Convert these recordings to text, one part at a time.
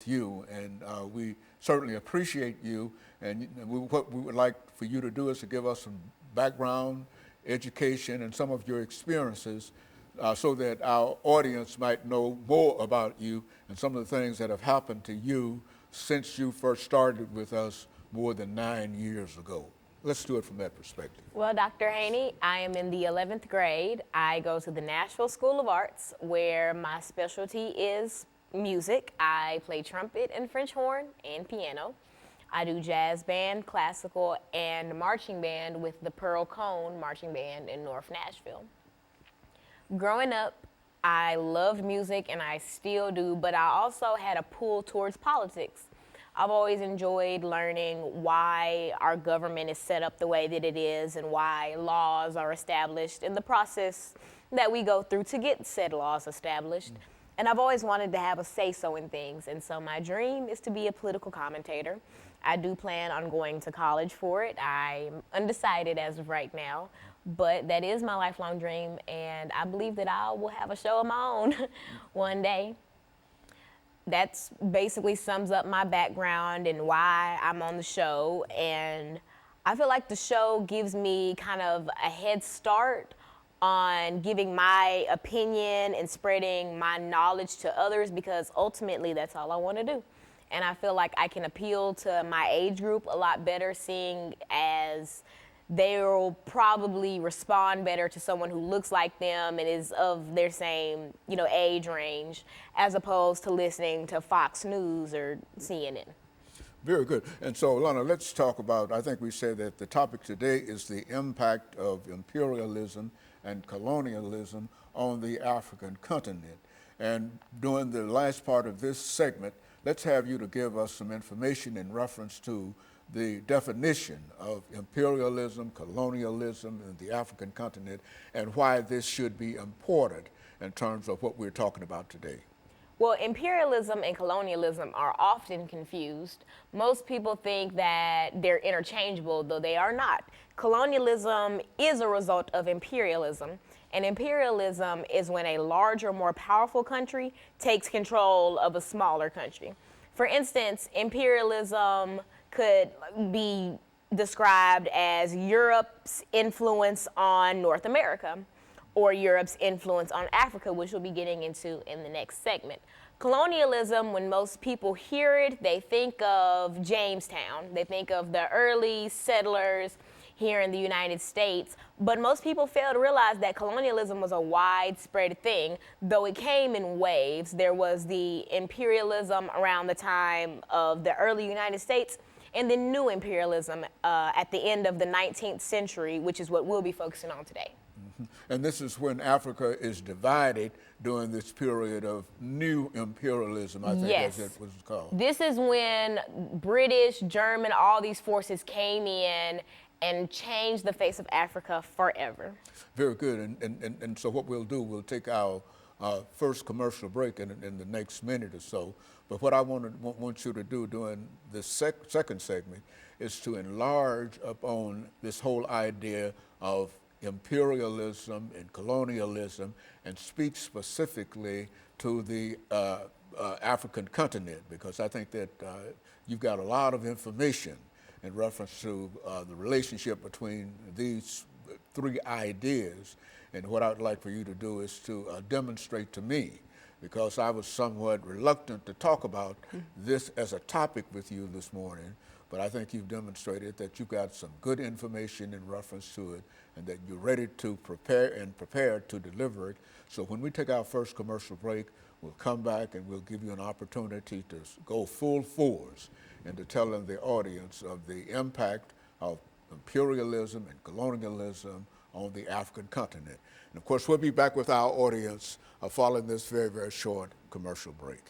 you, and we certainly appreciate you. And what we would like for you to do is to give us some background, education, and some of your experiences so that our audience might know more about you and some of the things that have happened to you since you first started with us more than 9 years ago. Let's do it from that perspective. Well, Dr. Haney, I am in the 11th grade. I go to the Nashville School of Arts, where my specialty is music. I play trumpet and French horn and piano. I do jazz band, classical, and marching band with the Pearl Cone Marching Band in North Nashville. Growing up, I loved music, and I still do, but I also had a pull towards politics. I've always enjoyed learning why our government is set up the way that it is and why laws are established and the process that we go through to get said laws established. And I've always wanted to have a say-so in things, and so my dream is to be a political commentator. I do plan on going to college for it. I'm undecided as of right now, but that is my lifelong dream, and I believe that I will have a show of my own one day. That's basically sums up my background and why I'm on the show. And I feel like the show gives me kind of a head start on giving my opinion and spreading my knowledge to others, because ultimately that's all I want to do. And I feel like I can appeal to my age group a lot better, seeing as they'll probably respond better to someone who looks like them and is of their same, age range, as opposed to listening to Fox News or CNN. Very good. And so, Lana, let's talk about, I think we said that the topic today is the impact of imperialism and colonialism on the African continent. And during the last part of this segment, let's have you to give us some information in reference to the definition of imperialism, colonialism in the African continent, and why this should be important in terms of what we're talking about today. Well, imperialism and colonialism are often confused. Most people think that they're interchangeable, though they are not. Colonialism is a result of imperialism, and imperialism is when a larger, more powerful country takes control of a smaller country. For instance, imperialism could be described as Europe's influence on North America, or Europe's influence on Africa, which we'll be getting into in the next segment. Colonialism, when most people hear it, they think of Jamestown. They think of the early settlers here in the United States, but most people fail to realize that colonialism was a widespread thing, though it came in waves. There was the imperialism around the time of the early United States, and then new imperialism at the end of the 19th century, which is what we'll be focusing on today. And this is when Africa is divided during this period of new imperialism, I think Yes. as it was called. This is when British, German, all these forces came in and changed the face of Africa forever. Very good. And so what we'll do, we'll take our first commercial break in the next minute or so. But what I want you to do during this second segment is to enlarge upon this whole idea of imperialism and colonialism and speak specifically to the African continent, because I think that you've got a lot of information in reference to the relationship between these three ideas. And what I'd like for you to do is to demonstrate to me, because I was somewhat reluctant to talk about this as a topic with you this morning, but I think you've demonstrated that you've got some good information in reference to it and that you're ready to prepare and prepared to deliver it. So when we take our first commercial break, we'll come back and we'll give you an opportunity to go full force into telling the audience of the impact of imperialism and colonialism on the African continent. And of course, we'll be back with our audience following this very, very short commercial break.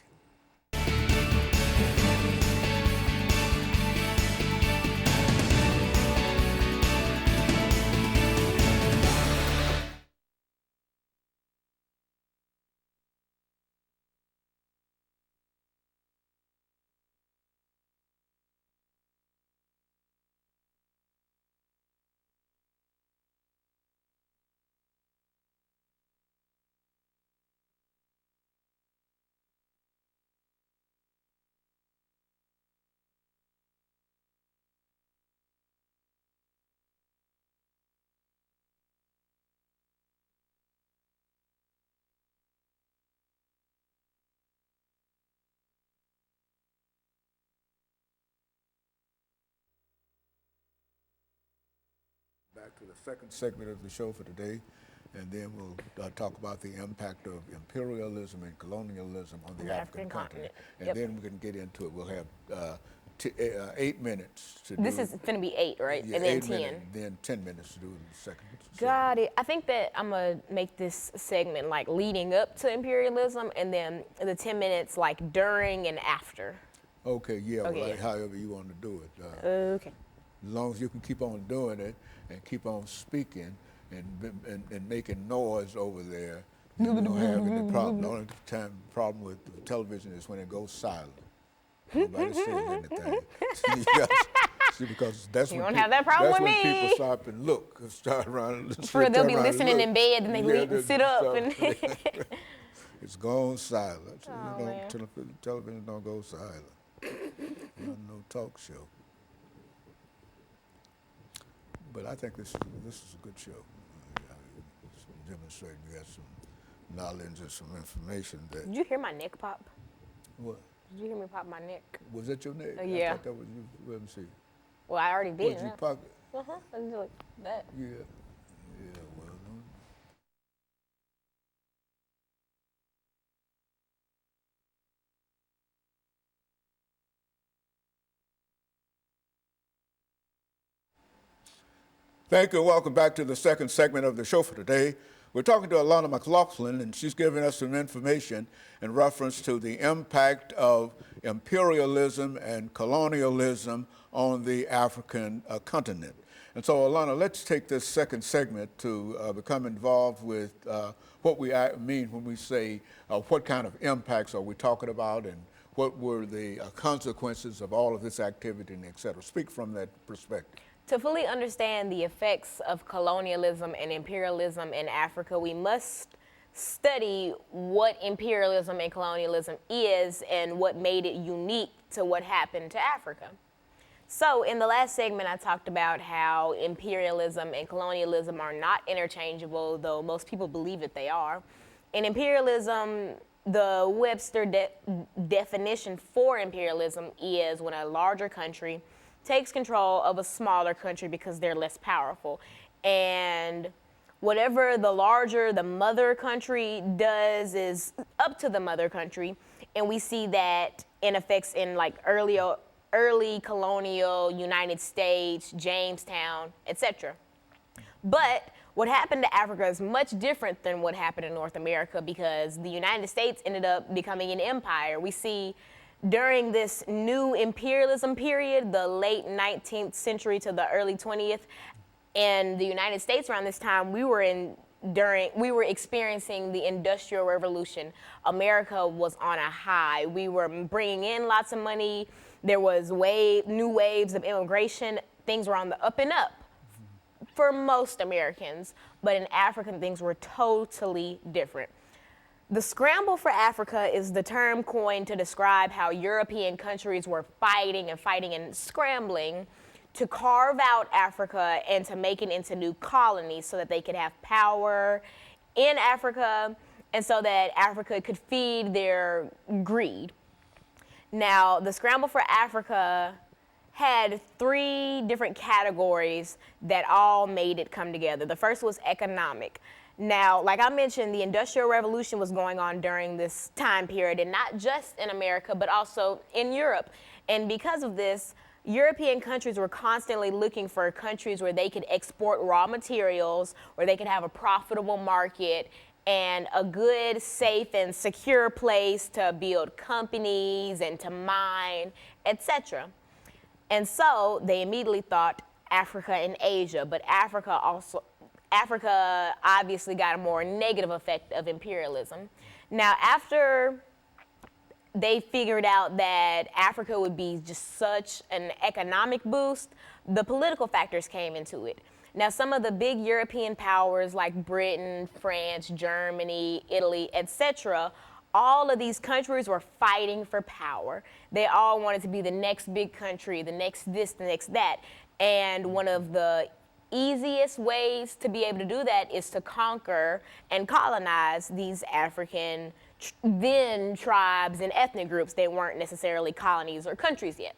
to the second segment of the show for today, and then we'll talk about the impact of imperialism and colonialism on the African continent. And then we can get into it. We'll have 8 minutes to This do. is going to be 8, right? Yeah, and then 8 10. minutes, then 10 minutes to do the second. Got it. I think that I'm going to make this segment like leading up to imperialism, and then the 10 minutes like during and after. Okay, yeah, Okay. well, however you want to do it. Okay. As long as you can keep on doing it and keep on speaking and making noise over there, you don't have any problem. The only problem with the television is when it goes silent. Nobody says anything. See, because that's You when don't have that problem that's with when me. people stop and look, start around. For they'll be listening in bed and they leave and sit up. And It's gone silent. So Oh, man. television don't go silent. No talk show. But I think this is a good show. It's demonstrating you got some knowledge and some information that. Did you hear my neck pop? What? Did you hear me pop my neck? Was that your neck? Yeah. I thought that was you. Let me see. Well, I already did What, you it. pocket? I did like that. Yeah. Yeah, well, no. Thank you and welcome back to the second segment of the show for today. We're talking to Alana McLaughlin, and she's giving us some information in reference to the impact of imperialism and colonialism on the African continent. And so, Alana, let's take this second segment to become involved with what we mean when we say what kind of impacts are we talking about and what were the consequences of all of this activity and et cetera. Speak from that perspective. To fully understand the effects of colonialism and imperialism in Africa, we must study what imperialism and colonialism is and what made it unique to what happened to Africa. So in the last segment, I talked about how imperialism and colonialism are not interchangeable, though most people believe that they are. In imperialism, the Webster definition for imperialism is when a larger country takes control of a smaller country because they're less powerful. And whatever the larger the mother country does is up to the mother country. And we see that in effects in like early colonial United States, Jamestown, etc. But what happened to Africa is much different than what happened in North America because the United States ended up becoming an empire. We see during this new imperialism period, the late 19th century to the early 20th, in the United States around this time, we were experiencing the Industrial Revolution. America was on a high. We were bringing in lots of money. There was new waves of immigration. Things were on the up and up for most Americans, but in Africa, things were totally different. The scramble for Africa is the term coined to describe how European countries were fighting and scrambling to carve out Africa and to make it into new colonies so that they could have power in Africa and so that Africa could feed their greed. Now, the scramble for Africa had 3 different categories that all made it come together. The first was economic. Now, like I mentioned, the Industrial Revolution was going on during this time period, and not just in America, but also in Europe. And because of this, European countries were constantly looking for countries where they could export raw materials, where they could have a profitable market, and a good, safe, and secure place to build companies and to mine, etc. And so they immediately thought Africa and Asia, but Africa obviously got a more negative effect of imperialism. Now, after they figured out that Africa would be just such an economic boost, the political factors came into it. Now, some of the big European powers like Britain, France, Germany, Italy, etc., all of these countries were fighting for power. They all wanted to be the next big country, the next this, the next that. And one of the easiest ways to be able to do that is to conquer and colonize these African then tribes and ethnic groups. They weren't necessarily colonies or countries yet.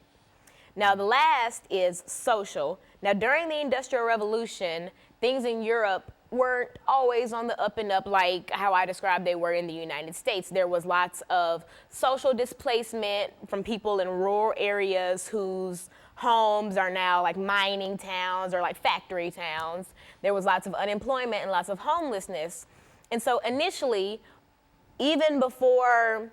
Now the last is social. Now during the Industrial Revolution, things in Europe weren't always on the up and up like how I described they were in the United States. There was lots of social displacement from people in rural areas whose homes are now like mining towns or like factory towns. There was lots of unemployment and lots of homelessness. And so initially, even before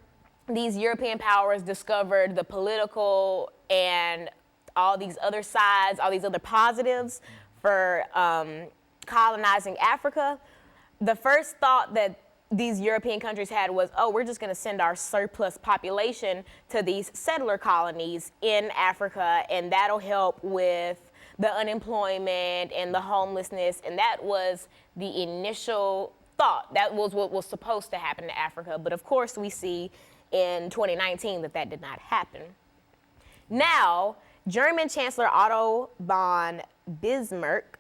these European powers discovered the political and all these other sides, all these other positives for colonizing Africa, the first thought that these European countries had was, oh, we're just going to send our surplus population to these settler colonies in Africa, and that'll help with the unemployment and the homelessness. And that was the initial thought. That was what was supposed to happen to Africa. But of course, we see in 2019 that that did not happen. Now, German Chancellor Otto von Bismarck,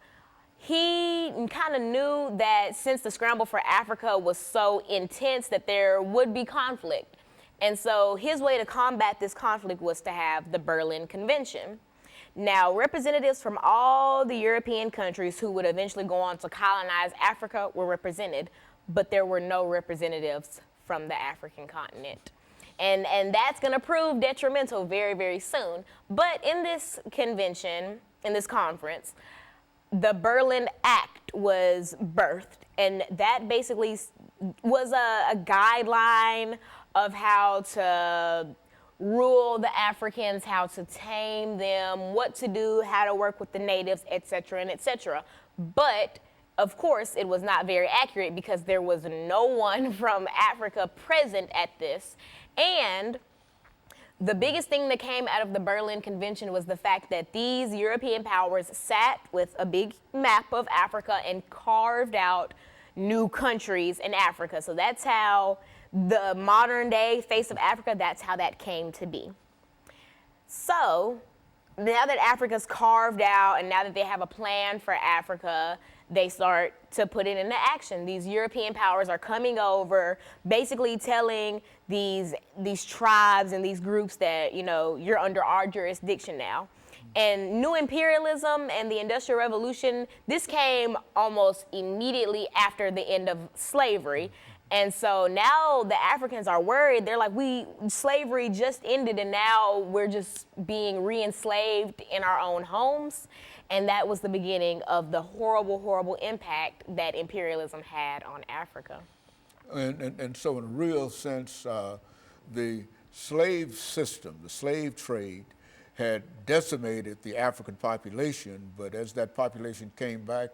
he kind of knew that since the scramble for Africa was so intense that there would be conflict. And so his way to combat this conflict was to have the Berlin Convention. Now, representatives from all the European countries who would eventually go on to colonize Africa were represented, but there were no representatives from the African continent. And that's going to prove detrimental very, very soon. But in this convention, in this conference, the Berlin Act was birthed, and that basically was a guideline of how to rule the Africans, how to tame them, what to do, how to work with the natives, et cetera, and et cetera. But of course, it was not very accurate because there was no one from Africa present at this. And the biggest thing that came out of the Berlin Convention was the fact that these European powers sat with a big map of Africa and carved out new countries in Africa. So that's how the modern day face of Africa, that's how that came to be. So now that Africa's carved out and now that they have a plan for Africa, they start to put it into action. These European powers are coming over, basically telling these tribes and these groups that, you know, you're under our jurisdiction now. And new imperialism and the Industrial Revolution, this came almost immediately after the end of slavery. And so now the Africans are worried. They're like, slavery just ended and now we're just being re-enslaved in our own homes. And that was the beginning of the horrible, horrible impact that imperialism had on Africa. And so in a real sense, the slave system, the slave trade, had decimated the African population, but as that population came back,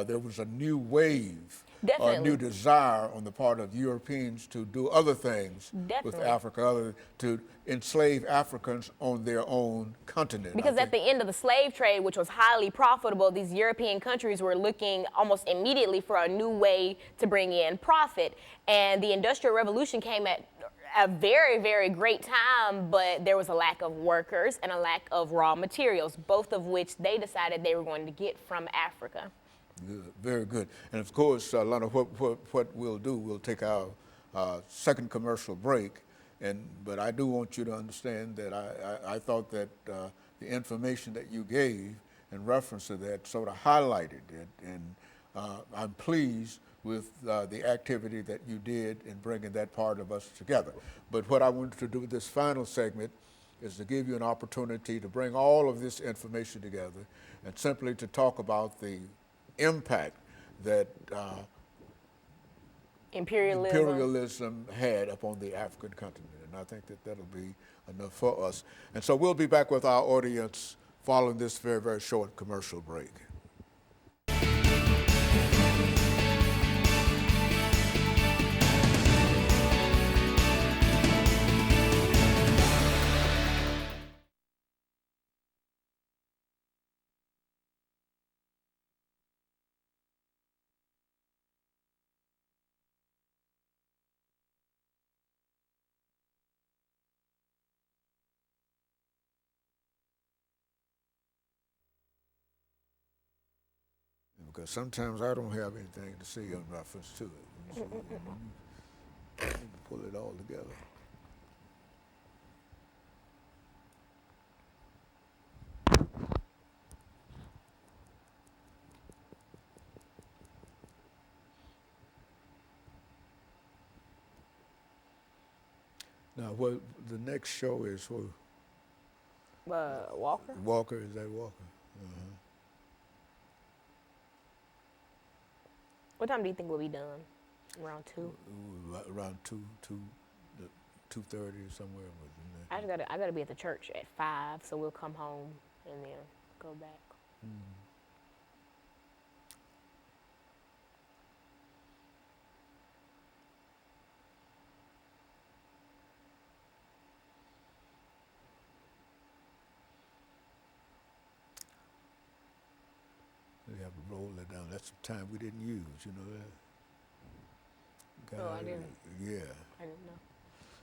there was a new wave, a new desire on the part of Europeans to do other things with Africa, other to enslave Africans on their own continent. Because at the end of the slave trade, which was highly profitable, these European countries were looking almost immediately for a new way to bring in profit. And the Industrial Revolution came at a very, very great time, but there was a lack of workers and a lack of raw materials, both of which they decided they were going to get from Africa. Good, very good. And of course, Lana, what we'll do, we'll take our second commercial break. But I do want you to understand that I thought that the information that you gave in reference to that sort of highlighted it. And I'm pleased with the activity that you did in bringing that part of us together. But what I wanted to do with this final segment is to give you an opportunity to bring all of this information together and simply to talk about the impact that imperialism had upon the African continent. And I think that that'll be enough for us. And so we'll be back with our audience following this very, very short commercial break. Because sometimes I don't have anything to say in reference to it. So, pull it all together. Now, what the next show is for Walker? Walker? Is that Walker? Uh-huh. What time do you think we'll be done? Around 2? Around 2:30 or somewhere. I gotta be at the church at 5, so we'll come home and then go back. We have to roll that down. That's some time we didn't use, you know that. Oh, I didn't. Yeah. I didn't know.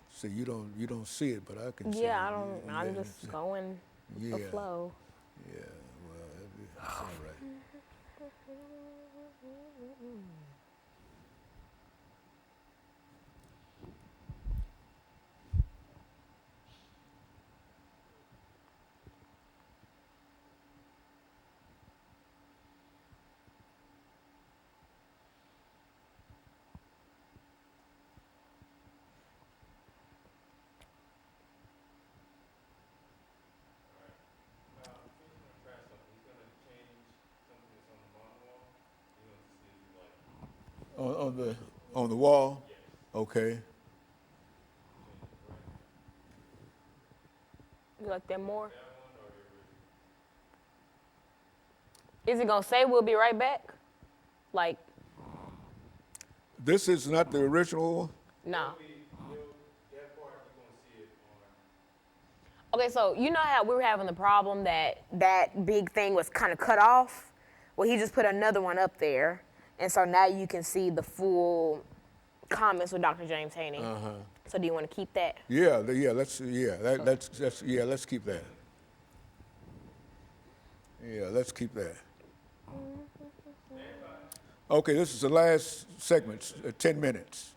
So you don't see it, but I can see it. Yeah, I don't. I'm just going with the flow. Yeah. Well, that's all right. On the wall? Yes. Okay. You like that more? Is it gonna say we'll be right back? Like, This is not the original? no. Okay, so you know how we were having the problem that that big thing was kind of cut off? Well, he just put another one up there, and so now you can see the full comments with Dr. James Haney. Uh-huh. So do you want to keep that? Yeah, let's keep that. Yeah, let's keep that. Okay, this is the last segment, 10 minutes.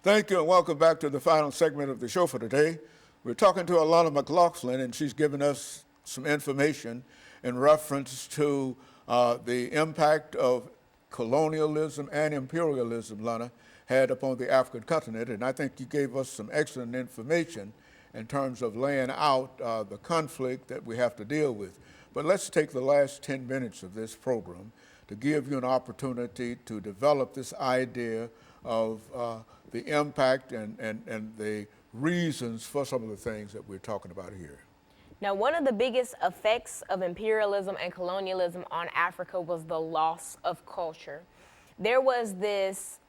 Thank you and welcome back to the final segment of the show for today. We're talking to Alana McLaughlin, and she's given us some information in reference to the impact of colonialism and imperialism, Lana, had upon the African continent. And I think you gave us some excellent information in terms of laying out the conflict that we have to deal with. But let's take the last 10 minutes of this program to give you an opportunity to develop this idea of the impact and the reasons for some of the things that we're talking about here. Now, one of the biggest effects of imperialism and colonialism on Africa was the loss of culture. There was this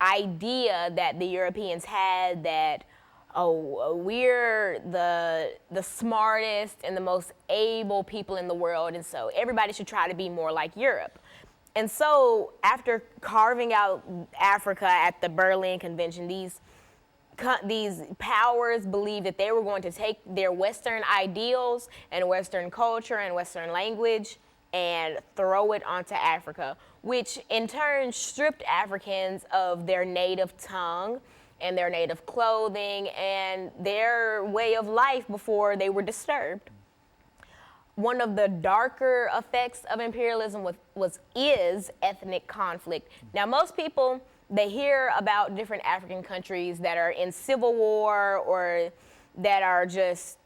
idea that the Europeans had that, oh, we're the smartest and the most able people in the world, and so everybody should try to be more like Europe. And so after carving out Africa at the Berlin Convention, these powers believed that they were going to take their Western ideals and Western culture and Western language and throw it onto Africa, which in turn stripped Africans of their native tongue and their native clothing and their way of life before they were disturbed. One of the darker effects of imperialism is ethnic conflict. Now, most people, they hear about different African countries that are in civil war or that are just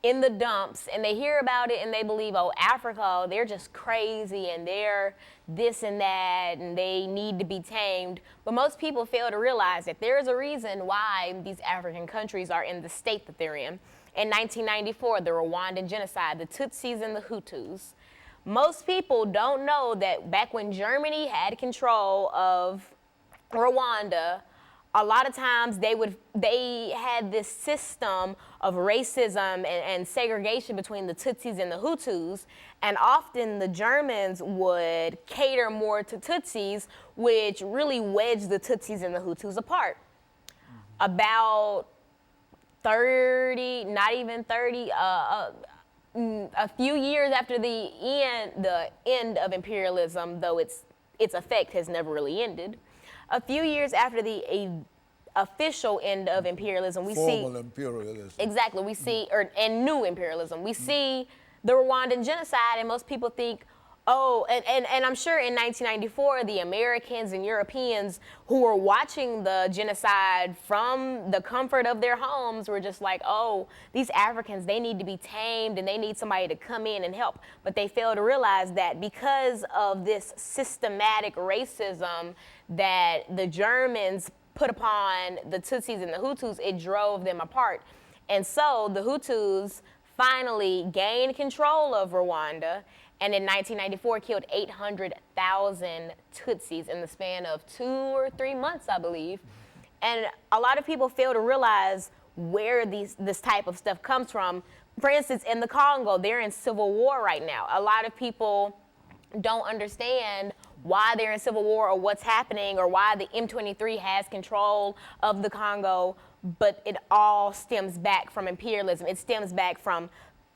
in the dumps, and they hear about it and they believe, oh, Africa, they're just crazy and they're this and that and they need to be tamed. But most people fail to realize that there is a reason why these African countries are in the state that they're in. In 1994, the Rwandan genocide, the Tutsis and the Hutus. Most people don't know that back when Germany had control of Rwanda, a lot of times they had this system of racism and segregation between the Tutsis and the Hutus, and often the Germans would cater more to Tutsis, which really wedged the Tutsis and the Hutus apart. About 30, not even 30, a few years after the end of imperialism, though its effect has never really ended, a few years after the official end of imperialism, we see Formal imperialism. exactly we see and new imperialism. We see the Rwandan genocide, and most people think, oh, and I'm sure in 1994, the Americans and Europeans who were watching the genocide from the comfort of their homes were just like, oh, these Africans, they need to be tamed and they need somebody to come in and help. But they fail to realize that because of this systematic racism that the Germans put upon the Tutsis and the Hutus, it drove them apart. And so the Hutus finally gained control of Rwanda, and in 1994 killed 800,000 Tutsis in the span of 2 or 3 months, I believe. And a lot of people fail to realize where this type of stuff comes from. For instance, in the Congo, they're in civil war right now. A lot of people don't understand why they're in civil war or what's happening or why the M23 has control of the Congo, but it all stems back from imperialism. It stems back from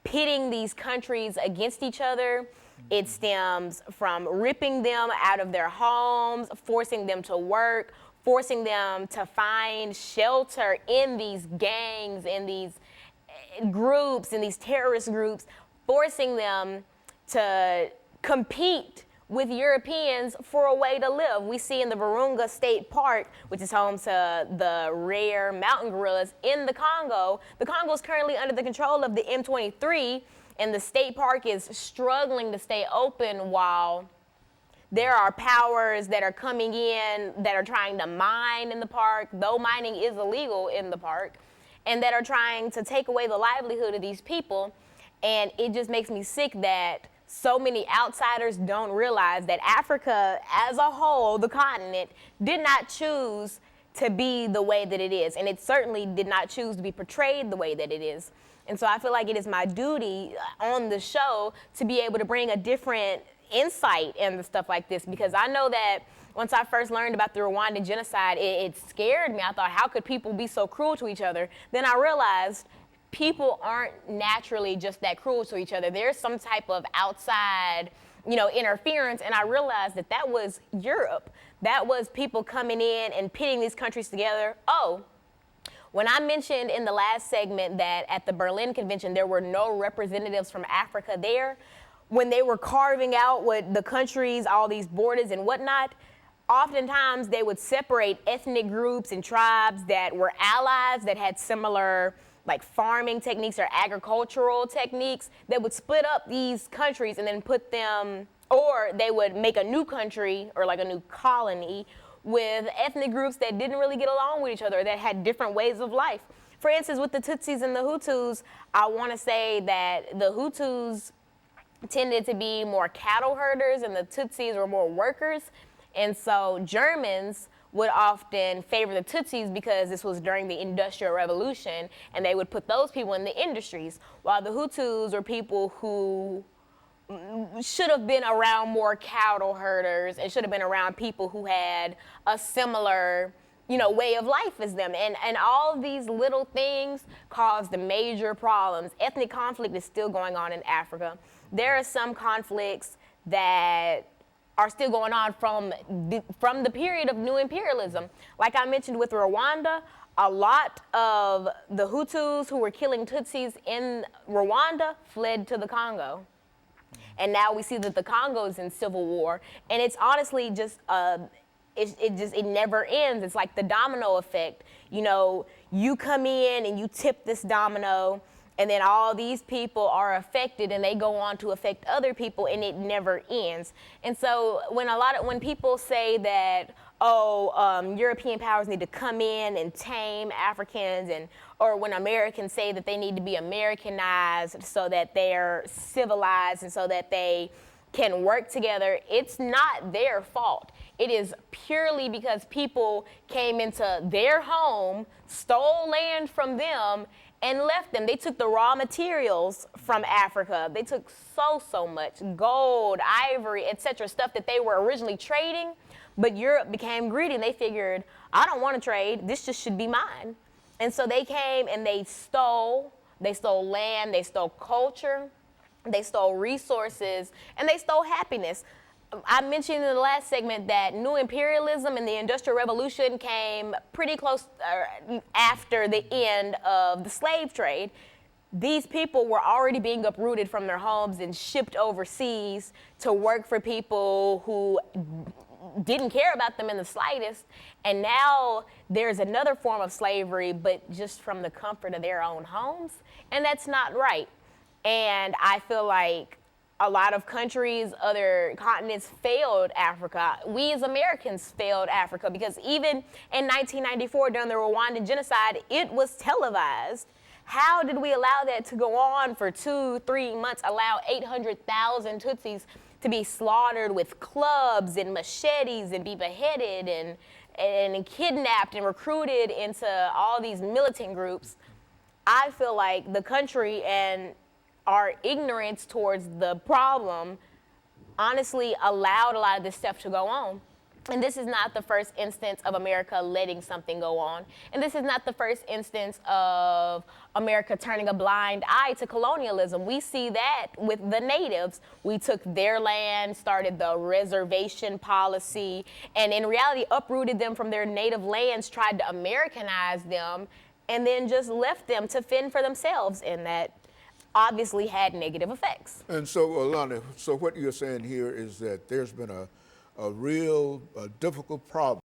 pitting these countries against each other. It stems from ripping them out of their homes, forcing them to work, forcing them to find shelter in these gangs, in these groups, in these terrorist groups, forcing them to compete with Europeans for a way to live. We see in the Virunga State Park, which is home to the rare mountain gorillas in the Congo is currently under the control of the M23, and the state park is struggling to stay open while there are powers that are coming in that are trying to mine in the park, though mining is illegal in the park, and that are trying to take away the livelihood of these people. And it just makes me sick that so many outsiders don't realize that Africa as a whole, the continent, did not choose to be the way that it is. And it certainly did not choose to be portrayed the way that it is. And so I feel like it is my duty on the show to be able to bring a different insight into stuff like this, because I know that once I first learned about the Rwandan genocide, it scared me. I thought, how could people be so cruel to each other? Then I realized people aren't naturally just that cruel to each other. There's some type of outside, interference, and I realized that was Europe. That was people coming in and pitting these countries together. Oh, when I mentioned in the last segment that at the Berlin Convention there were no representatives from Africa there, when they were carving out what the countries, all these borders and whatnot, oftentimes they would separate ethnic groups and tribes that were allies, that had similar like farming techniques or agricultural techniques. They would split up these countries and then put them, or they would make a new country or like a new colony with ethnic groups that didn't really get along with each other, that had different ways of life. For instance, with the Tutsis and the Hutus, I want to say that the Hutus tended to be more cattle herders and the Tutsis were more workers. And so Germans would often favor the Tutsis because this was during the Industrial Revolution, and they would put those people in the industries, while the Hutus were people who should have been around more cattle herders and should have been around people who had a similar way of life as them. And all these little things caused major problems. Ethnic conflict is still going on in Africa. There are some conflicts that are still going on from the period of new imperialism. Like I mentioned with Rwanda, a lot of the Hutus who were killing Tutsis in Rwanda fled to the Congo. And now we see that the Congo is in civil war. And it's honestly just, it never ends. It's like the domino effect. You come in and you tip this domino, and then all these people are affected and they go on to affect other people, and it never ends. And so when people say that, European powers need to come in and tame Africans, or when Americans say that they need to be Americanized so that they're civilized and so that they can work together, it's not their fault. It is purely because people came into their home, stole land from them, and left them. They took the raw materials from Africa. They took so much gold, ivory, etc., stuff that they were originally trading, but Europe became greedy and they figured, I don't want to trade, this just should be mine. And so they came and they stole land, they stole culture, they stole resources, and they stole happiness. I mentioned in the last segment that new imperialism and the Industrial Revolution came pretty close after the end of the slave trade. These people were already being uprooted from their homes and shipped overseas to work for people who didn't care about them in the slightest. And now there's another form of slavery, but just from the comfort of their own homes. And that's not right. And I feel like a lot of countries, other continents failed Africa. We as Americans failed Africa because even in 1994 during the Rwandan genocide, it was televised. How did we allow that to go on for 2-3 months, allow 800,000 Tutsis to be slaughtered with clubs and machetes and be beheaded and kidnapped and recruited into all these militant groups? I feel like the country and our ignorance towards the problem honestly allowed a lot of this stuff to go on. And this is not the first instance of America letting something go on. And this is not the first instance of America turning a blind eye to colonialism. We see that with the natives. We took their land, started the reservation policy, and in reality uprooted them from their native lands, tried to Americanize them, and then just left them to fend for themselves. And that obviously had negative effects. And so, Alana, so what you're saying here is that there's been a real difficult problem